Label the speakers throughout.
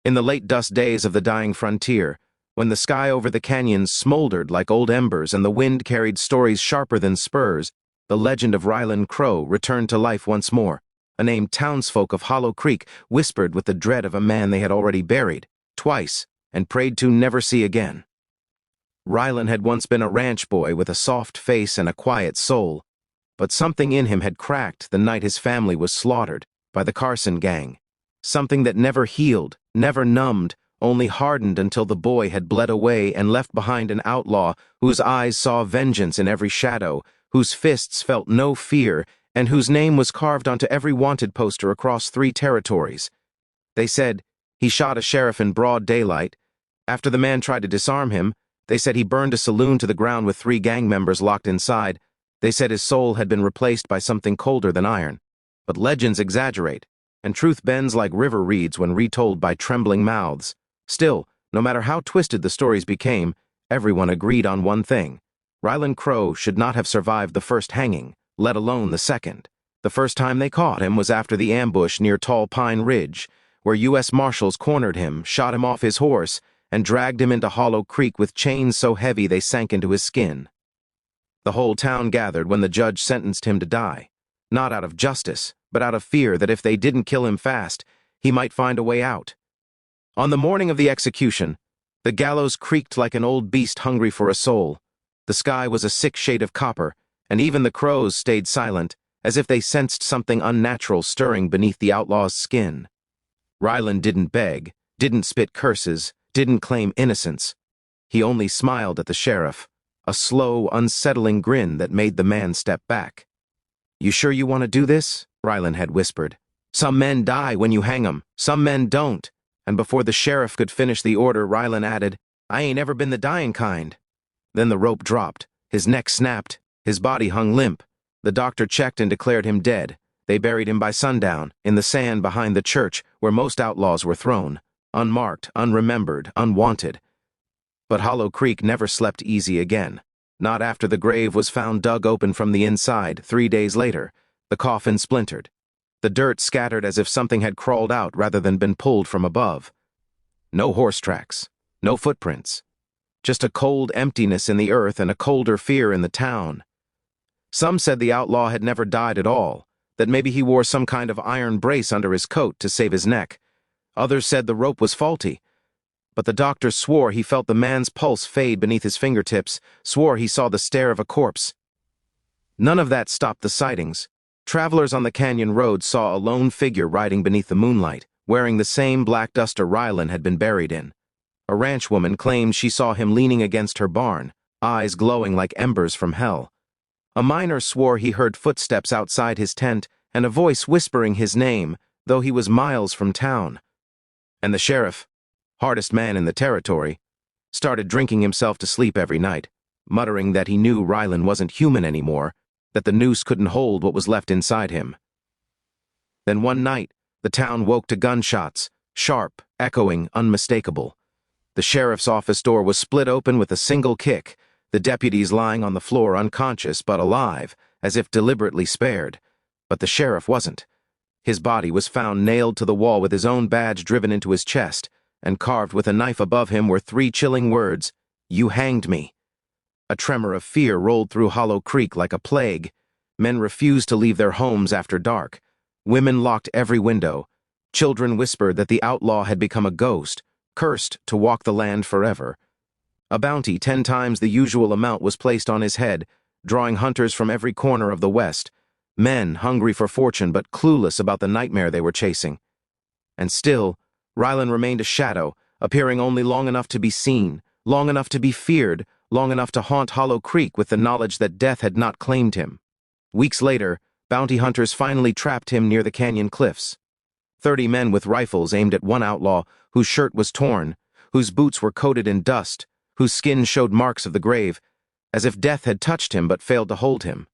Speaker 1: In the late dust days of the dying frontier, when the sky over the canyons smoldered like old embers and the wind carried stories sharper than spurs, the legend of Rylan Crowe returned to life once more. A named townsfolk of Hollow Creek whispered with the dread of a man they had already buried, twice, and prayed to never see again. Rylan had once been a ranch boy with a soft face and a quiet soul, but something in him had cracked the night his family was slaughtered by the Carson gang. Something that never healed, never numbed, only hardened until the boy had bled away and left behind an outlaw whose eyes saw vengeance in every shadow, whose fists felt no fear, and whose name was carved onto every wanted poster across 3 territories. They said he shot a sheriff in broad daylight. After the man tried to disarm him, they said he burned a saloon to the ground with 3 gang members locked inside. They said his soul had been replaced by something colder than iron. But legends exaggerate, and truth bends like river reeds when retold by trembling mouths. Still, no matter how twisted the stories became, everyone agreed on one thing. Rylan Crowe should not have survived the first hanging, let alone the second. The first time they caught him was after the ambush near Tall Pine Ridge, where U.S. Marshals cornered him, shot him off his horse, and dragged him into Hollow Creek with chains so heavy they sank into his skin. The whole town gathered when the judge sentenced him to die, not out of justice, but out of fear that if they didn't kill him fast, he might find a way out. On the morning of the execution, the gallows creaked like an old beast hungry for a soul. The sky was a sick shade of copper, and even the crows stayed silent, as if they sensed something unnatural stirring beneath the outlaw's skin. Rylan didn't beg, didn't spit curses, didn't claim innocence. He only smiled at the sheriff, a slow, unsettling grin that made the man step back. "You sure you want to do this?" Rylan had whispered. "Some men die when you hang 'em, some men don't." And before the sheriff could finish the order, Rylan added, "I ain't ever been the dying kind." Then the rope dropped, his neck snapped, his body hung limp. The doctor checked and declared him dead. They buried him by sundown, in the sand behind the church where most outlaws were thrown, unmarked, unremembered, unwanted. But Hollow Creek never slept easy again. Not after the grave was found dug open from the inside 3 days later. The coffin splintered. The dirt scattered as if something had crawled out rather than been pulled from above. No horse tracks, no footprints. Just a cold emptiness in the earth and a colder fear in the town. Some said the outlaw had never died at all, that maybe he wore some kind of iron brace under his coat to save his neck. Others said the rope was faulty. But the doctor swore he felt the man's pulse fade beneath his fingertips, swore he saw the stare of a corpse. None of that stopped the sightings. Travelers on the canyon road saw a lone figure riding beneath the moonlight, wearing the same black duster Rylan had been buried in. A ranchwoman claimed she saw him leaning against her barn, eyes glowing like embers from hell. A miner swore he heard footsteps outside his tent and a voice whispering his name, though he was miles from town. And the sheriff, hardest man in the territory, started drinking himself to sleep every night, muttering that he knew Rylan wasn't human anymore, that the noose couldn't hold what was left inside him. Then one night, the town woke to gunshots, sharp, echoing, unmistakable. The sheriff's office door was split open with a single kick, the deputies lying on the floor unconscious but alive, as if deliberately spared. But the sheriff wasn't. His body was found nailed to the wall with his own badge driven into his chest, and carved with a knife above him were 3 chilling words, "You hanged me." A tremor of fear rolled through Hollow Creek like a plague. Men refused to leave their homes after dark. Women locked every window. Children whispered that the outlaw had become a ghost, cursed to walk the land forever. A bounty 10 times the usual amount was placed on his head, drawing hunters from every corner of the West, men hungry for fortune but clueless about the nightmare they were chasing. And still, Rylan remained a shadow, appearing only long enough to be seen, long enough to be feared, long enough to haunt Hollow Creek with the knowledge that death had not claimed him. Weeks later, bounty hunters finally trapped him near the canyon cliffs. 30 men with rifles aimed at one outlaw whose shirt was torn, whose boots were coated in dust, whose skin showed marks of the grave, as if death had touched him but failed to hold him.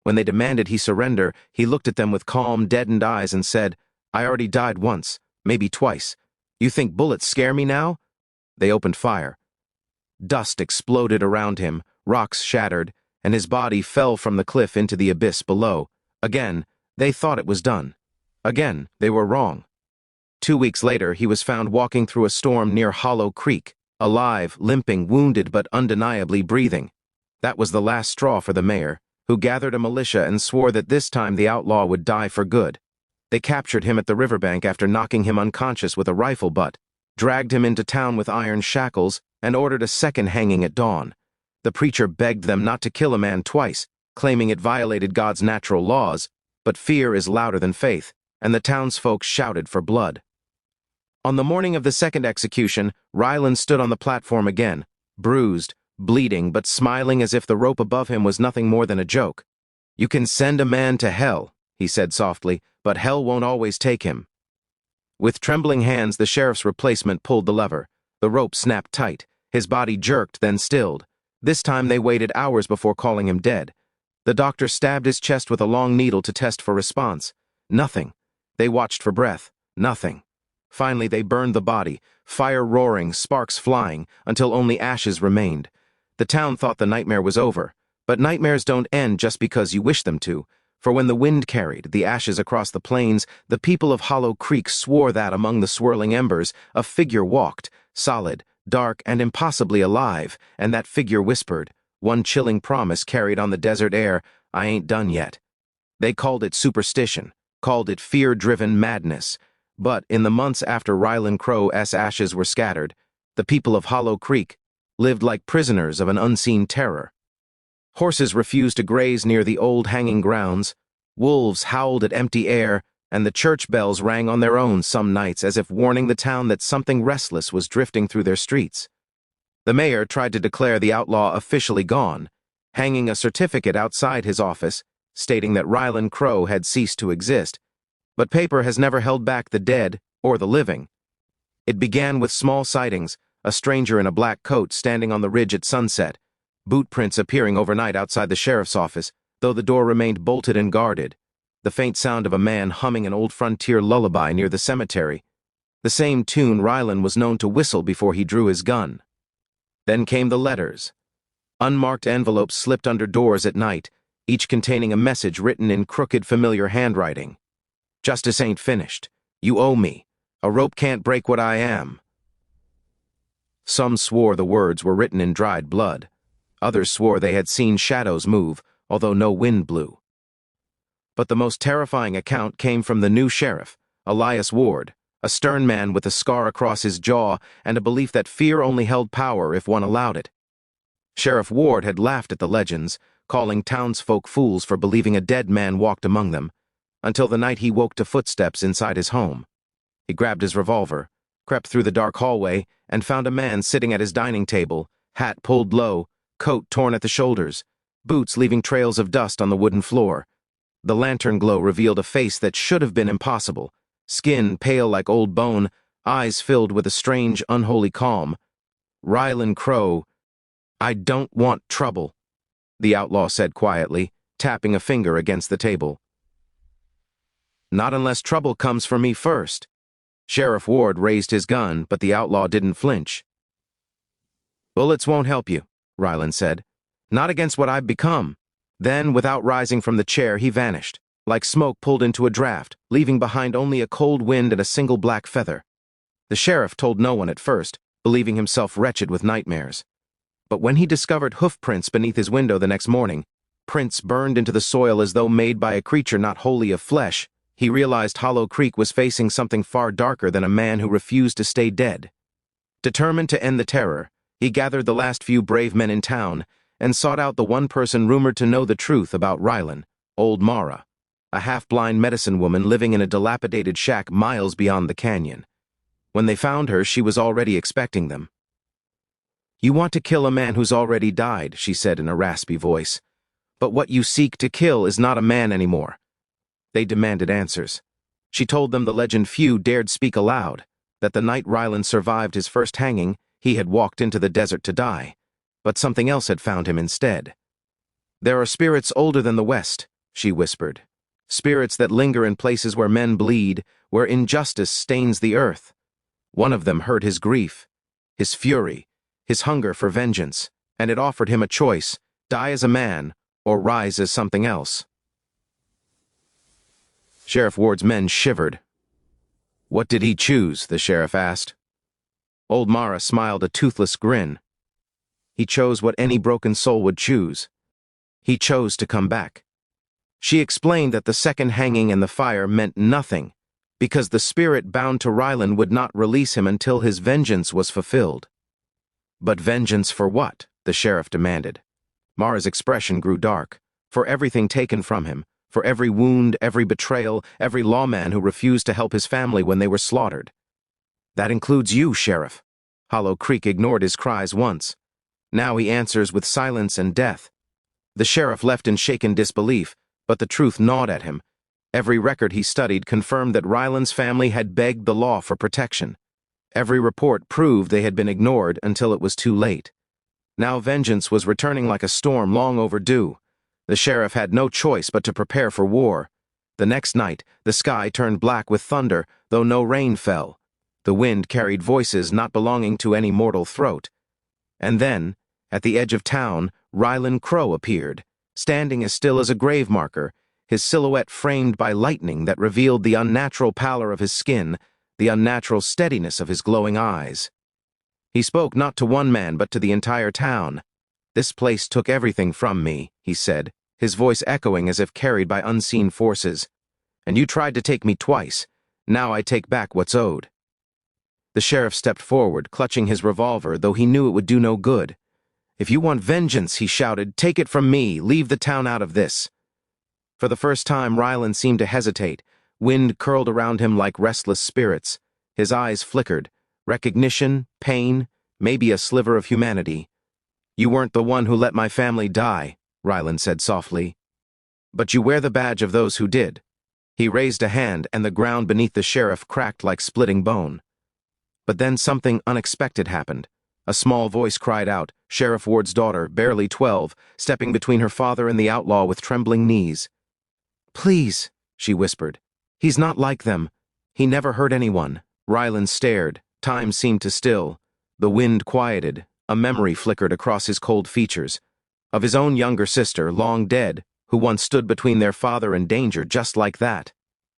Speaker 1: When they demanded he surrender, he looked at them with calm, deadened eyes and said, "I already died once, maybe twice. You think bullets scare me now?" They opened fire. Dust exploded around him, rocks shattered, and his body fell from the cliff into the abyss below. Again, they thought it was done. Again, they were wrong. 2 weeks later, he was found walking through a storm near Hollow Creek, alive, limping, wounded, but undeniably breathing. That was the last straw for the mayor, who gathered a militia and swore that this time the outlaw would die for good. They captured him at the riverbank after knocking him unconscious with a rifle butt, dragged him into town with iron shackles, and ordered a second hanging at dawn. The preacher begged them not to kill a man twice, claiming it violated God's natural laws, but fear is louder than faith, and the townsfolk shouted for blood. On the morning of the second execution, Rylan stood on the platform again, bruised, bleeding, but smiling as if the rope above him was nothing more than a joke. "You can send a man to hell," he said softly, "but hell won't always take him." With trembling hands, the sheriff's replacement pulled the lever. The rope snapped tight. His body jerked, then stilled. This time they waited hours before calling him dead. The doctor stabbed his chest with a long needle to test for response. Nothing. They watched for breath. Nothing. Finally, they burned the body, fire roaring, sparks flying, until only ashes remained. The town thought the nightmare was over, but nightmares don't end just because you wish them to, for when the wind carried the ashes across the plains, the people of Hollow Creek swore that among the swirling embers, a figure walked, solid, dark, and impossibly alive, and that figure whispered, one chilling promise carried on the desert air, "I ain't done yet." They called it superstition, called it fear-driven madness. But in the months after Rylan Crowe's ashes were scattered, the people of Hollow Creek lived like prisoners of an unseen terror. Horses refused to graze near the old hanging grounds, wolves howled at empty air, and the church bells rang on their own some nights as if warning the town that something restless was drifting through their streets. The mayor tried to declare the outlaw officially gone, hanging a certificate outside his office stating that Rylan Crowe had ceased to exist, but paper has never held back the dead or the living. It began with small sightings, a stranger in a black coat standing on the ridge at sunset, boot prints appearing overnight outside the sheriff's office, though the door remained bolted and guarded, the faint sound of a man humming an old frontier lullaby near the cemetery, the same tune Rylan was known to whistle before he drew his gun. Then came the letters. Unmarked envelopes slipped under doors at night, each containing a message written in crooked, familiar handwriting. "Justice ain't finished. You owe me. A rope can't break what I am." Some swore the words were written in dried blood. Others swore they had seen shadows move, although no wind blew. But the most terrifying account came from the new sheriff, Elias Ward, a stern man with a scar across his jaw and a belief that fear only held power if one allowed it. Sheriff Ward had laughed at the legends, calling townsfolk fools for believing a dead man walked among them, until the night he woke to footsteps inside his home. He grabbed his revolver, crept through the dark hallway, and found a man sitting at his dining table, hat pulled low, coat torn at the shoulders, boots leaving trails of dust on the wooden floor. The lantern glow revealed a face that should have been impossible, skin pale like old bone, eyes filled with a strange, unholy calm. "Rylan Crowe, I don't want trouble," the outlaw said quietly, tapping a finger against the table. "Not unless trouble comes for me first." Sheriff Ward raised his gun, but the outlaw didn't flinch. "Bullets won't help you," Rylan said. "Not against what I've become." Then, without rising from the chair, he vanished, like smoke pulled into a draft, leaving behind only a cold wind and a single black feather. The sheriff told no one at first, believing himself wretched with nightmares. But when he discovered hoof prints beneath his window the next morning, prints burned into the soil as though made by a creature not wholly of flesh, he realized Hollow Creek was facing something far darker than a man who refused to stay dead. Determined to end the terror, he gathered the last few brave men in town and sought out the one person rumored to know the truth about Rylan, old Mara, a half-blind medicine woman living in a dilapidated shack miles beyond the canyon. When they found her, she was already expecting them. "You want to kill a man who's already died," she said in a raspy voice. "But what you seek to kill is not a man anymore." They demanded answers. She told them the legend few dared speak aloud, that the night Rylan survived his first hanging, he had walked into the desert to die, but something else had found him instead. "There are spirits older than the West," she whispered. "Spirits that linger in places where men bleed, where injustice stains the earth. One of them heard his grief, his fury, his hunger for vengeance, and it offered him a choice, die as a man or rise as something else." Sheriff Ward's men shivered. "What did he choose?" the sheriff asked. Old Mara smiled a toothless grin. "He chose what any broken soul would choose. He chose to come back." She explained that the second hanging and the fire meant nothing, because the spirit bound to Rylan would not release him until his vengeance was fulfilled. "But vengeance for what?" the sheriff demanded. Mara's expression grew dark. For everything taken from him, for every wound, every betrayal, every lawman who refused to help his family when they were slaughtered. "That includes you, Sheriff." Hollow Creek ignored his cries once. Now he answers with silence and death. The sheriff left in shaken disbelief, but the truth gnawed at him. Every record he studied confirmed that Rylan's family had begged the law for protection. Every report proved they had been ignored until it was too late. Now vengeance was returning like a storm long overdue. The sheriff had no choice but to prepare for war. The next night, the sky turned black with thunder, though no rain fell. The wind carried voices not belonging to any mortal throat. And then, at the edge of town, Rylan Crowe appeared, standing as still as a grave marker, his silhouette framed by lightning that revealed the unnatural pallor of his skin, the unnatural steadiness of his glowing eyes. He spoke not to one man but to the entire town. "This place took everything from me," he said, his voice echoing as if carried by unseen forces. "And you tried to take me twice. Now I take back what's owed." The sheriff stepped forward, clutching his revolver, though he knew it would do no good. "If you want vengeance," he shouted, "take it from me. Leave the town out of this." For the first time, Rylan seemed to hesitate. Wind curled around him like restless spirits. His eyes flickered. Recognition, pain, maybe a sliver of humanity. "You weren't the one who let my family die," Rylan said softly. "But you wear the badge of those who did." He raised a hand, and the ground beneath the sheriff cracked like splitting bone. But then something unexpected happened. A small voice cried out, Sheriff Ward's daughter, barely 12, stepping between her father and the outlaw with trembling knees. "Please," she whispered. "He's not like them. He never hurt anyone." Rylan stared. Time seemed to still. The wind quieted. A memory flickered across his cold features. Of his own younger sister, long dead, who once stood between their father and danger just like that.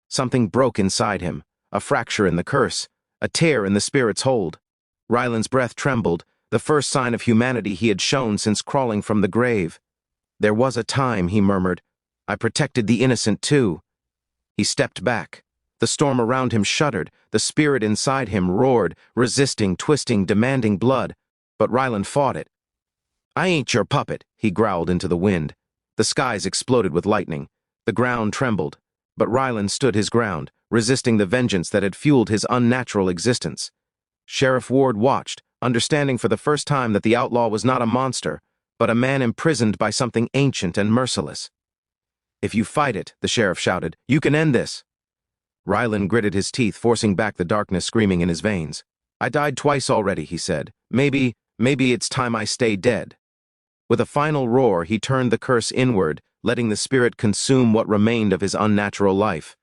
Speaker 1: Something broke inside him. A fracture in the curse. A tear in the spirit's hold. Rylan's breath trembled, the first sign of humanity he had shown since crawling from the grave. "There was a time," he murmured. "I protected the innocent too." He stepped back. The storm around him shuddered. The spirit inside him roared, resisting, twisting, demanding blood. But Rylan fought it. "I ain't your puppet," he growled into the wind. The skies exploded with lightning. The ground trembled. But Rylan stood his ground, resisting the vengeance that had fueled his unnatural existence. Sheriff Ward watched, understanding for the first time that the outlaw was not a monster, but a man imprisoned by something ancient and merciless. "If you fight it," the sheriff shouted, "you can end this." Rylan gritted his teeth, forcing back the darkness screaming in his veins. "I died twice already," he said. Maybe it's time I stay dead." With a final roar, he turned the curse inward, letting the spirit consume what remained of his unnatural life.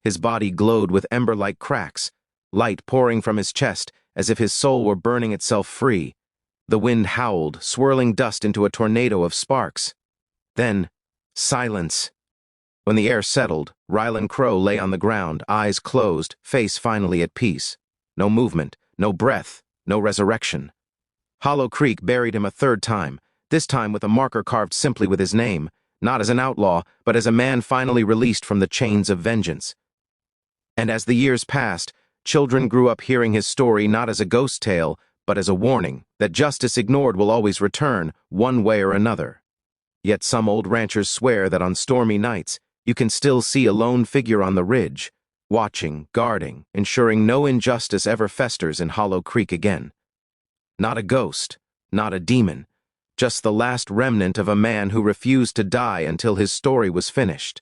Speaker 1: His body glowed with ember-like cracks, light pouring from his chest as if his soul were burning itself free. The wind howled, swirling dust into a tornado of sparks. Then, silence. When the air settled, Rylan Crowe lay on the ground, eyes closed, face finally at peace. No movement, no breath, no resurrection. Hollow Creek buried him a third time, this time with a marker carved simply with his name, not as an outlaw, but as a man finally released from the chains of vengeance. And as the years passed, children grew up hearing his story not as a ghost tale, but as a warning that justice ignored will always return, one way or another. Yet some old ranchers swear that on stormy nights, you can still see a lone figure on the ridge, watching, guarding, ensuring no injustice ever festers in Hollow Creek again. Not a ghost, not a demon, just the last remnant of a man who refused to die until his story was finished.